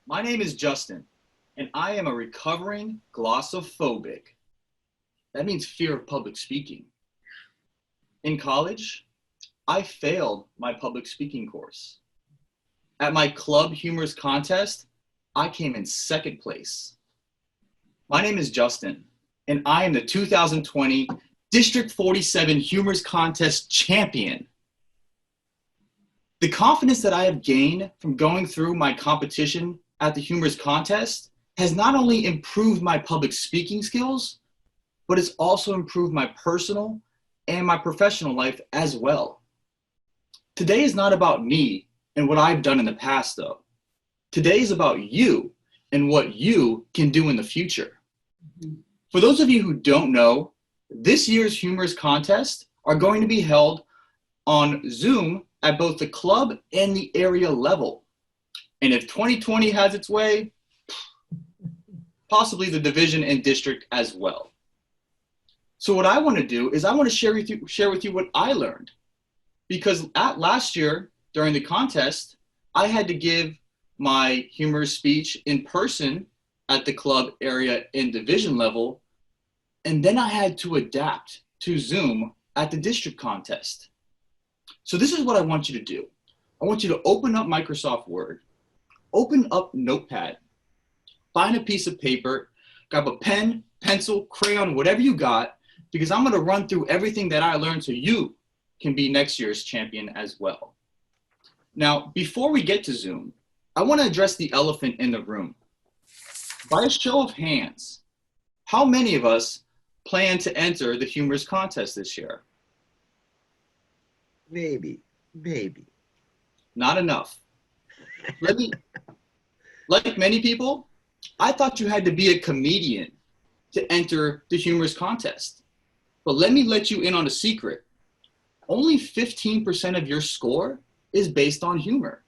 My name is Justin, and I am a recovering glossophobic. That means fear of public speaking. In college, I failed my public speaking course. At my club humorous contest, I came in second place. My name is Justin, and I am the 2020 District 47 Humorous Contest champion. The confidence that I have gained from going through my competition at the Humorous Contest has not only improved my public speaking skills, but it's also improved my personal and my professional life as well. Today is not about me and what I've done in the past, though. Today is about you and what you can do in the future. For those of you who don't know, this year's Humorous Contest are going to be held on Zoom at both the club and the area level. And if 2020 has its way, possibly the division and district as well. So what I want to do is I want to share with you what I learned. Because last year, during the contest, I had to give my humorous speech in person at the club, area, and division level. And then I had to adapt to Zoom at the district contest. So this is what I want you to do. I want you to open up Microsoft Word, open up Notepad, find a piece of paper, grab a pen, pencil, crayon, whatever you got, because I'm going to run through everything that I learned so you can be next year's champion as well. Now, before we get to Zoom, I want to address the elephant in the room. By a show of hands, how many of us plan to enter the humorous contest this year? Maybe. Not enough. Like many people, I thought you had to be a comedian to enter the humorous contest. But let me let you in on a secret. Only 15% of your score is based on humor.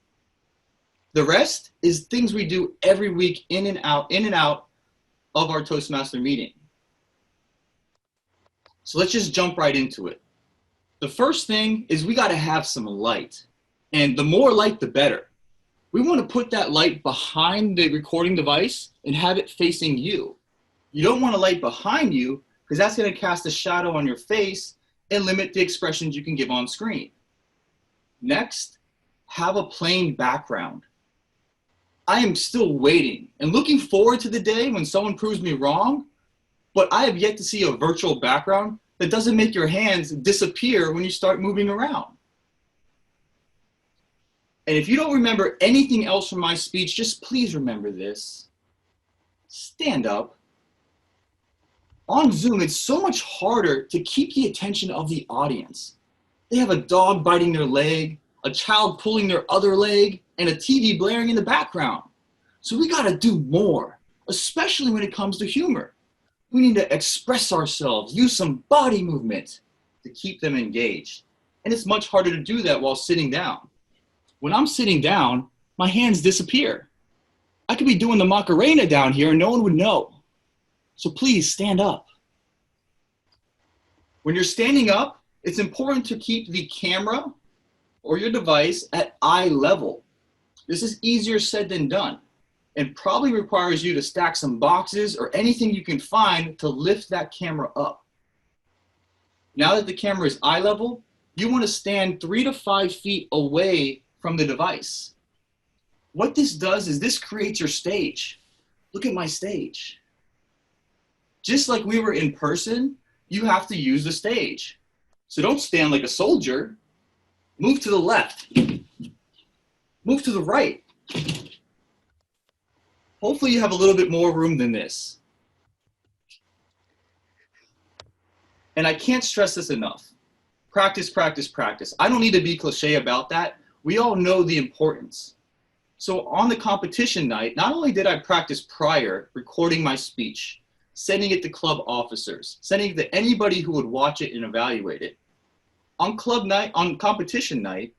The rest is things we do every week in and out of our Toastmaster meeting. So let's just jump right into it. The first thing is we got to have some light. And the more light, the better. We want to put that light behind the recording device and have it facing you. You don't want a light behind you because that's going to cast a shadow on your face and limit the expressions you can give on screen. Next, have a plain background. I am still waiting and looking forward to the day when someone proves me wrong, but I have yet to see a virtual background that doesn't make your hands disappear when you start moving around. And if you don't remember anything else from my speech, just please remember this. Stand up. On Zoom, it's so much harder to keep the attention of the audience. They have a dog biting their leg, a child pulling their other leg, and a TV blaring in the background. So we gotta do more, especially when it comes to humor. We need to express ourselves, use some body movement to keep them engaged. And it's much harder to do that while sitting down. When I'm sitting down, my hands disappear. I could be doing the Macarena down here and no one would know. So please stand up. When you're standing up, it's important to keep the camera or your device at eye level. This is easier said than done and probably requires you to stack some boxes or anything you can find to lift that camera up. Now that the camera is eye level, you want to stand 3 to 5 feet away from the device. What this does is this creates your stage. Look at my stage. Just like we were in person, you have to use the stage. So don't stand like a soldier. Move to the left. Move to the right. Hopefully you have a little bit more room than this. And I can't stress this enough. Practice, practice, practice. I don't need to be cliche about that. We all know the importance. So on the competition night, not only did I practice prior, recording my speech, sending it to club officers, sending it to anybody who would watch it and evaluate it. On competition night,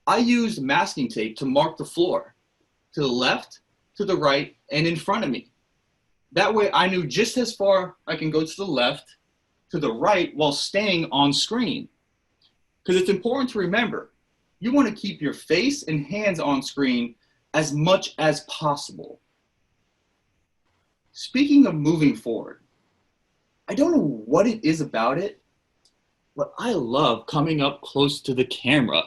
I used masking tape to mark the floor, to the left, to the right, and in front of me. That way I knew just as far I can go to the left, to the right, while staying on screen. Because it's important to remember, you want to keep your face and hands on screen as much as possible. Speaking of moving forward, I don't know what it is about it, but I love coming up close to the camera.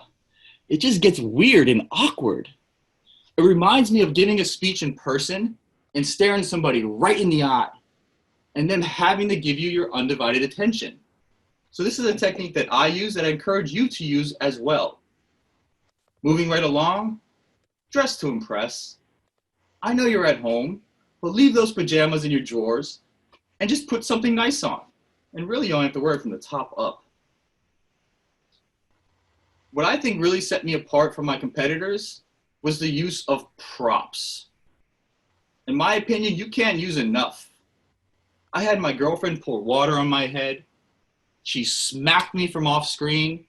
It just gets weird and awkward. It reminds me of giving a speech in person and staring somebody right in the eye and them having to give you your undivided attention. So this is a technique that I use that I encourage you to use as well. Moving right along, dress to impress. I know you're at home, but leave those pajamas in your drawers and just put something nice on. And really you don't have to wear it from the top up. What I think really set me apart from my competitors was the use of props. In my opinion, you can't use enough. I had my girlfriend pour water on my head. She smacked me from off screen.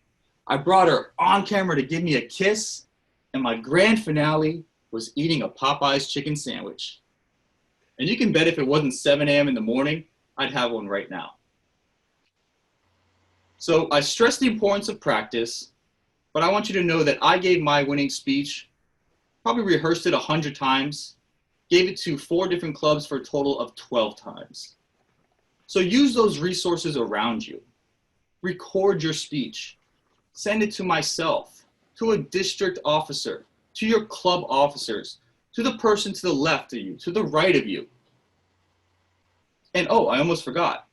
I brought her on camera to give me a kiss. And my grand finale was eating a Popeye's chicken sandwich. And you can bet if it wasn't 7 a.m. in the morning, I'd have one right now. So I stress the importance of practice, but I want you to know that I gave my winning speech, probably rehearsed it 100 times, gave it to 4 different clubs for a total of 12 times. So use those resources around you. Record your speech. Send it to myself, to a district officer, to your club officers, to the person to the left of you, to the right of you. And oh, I almost forgot,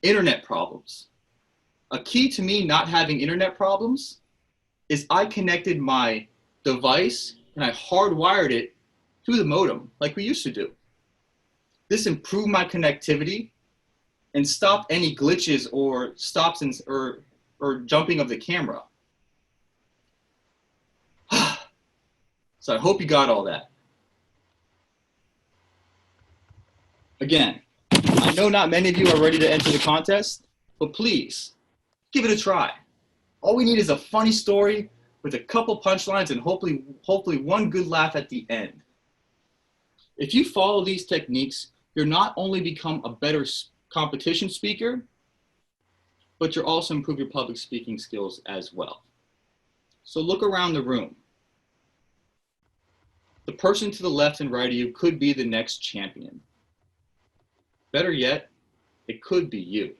internet problems. A key to me not having internet problems is I connected my device and I hardwired it to the modem like we used to do. This improved my connectivity and stopped any glitches or stops or jumping of the camera. So I hope you got all that. Again, I know not many of you are ready to enter the contest, but please, give it a try. All we need is a funny story with a couple punchlines and hopefully one good laugh at the end. If you follow these techniques, you'll not only become a better competition speaker, but you'll also improve your public speaking skills as well. So look around the room. The person to the left and right of you could be the next champion. Better yet, it could be you.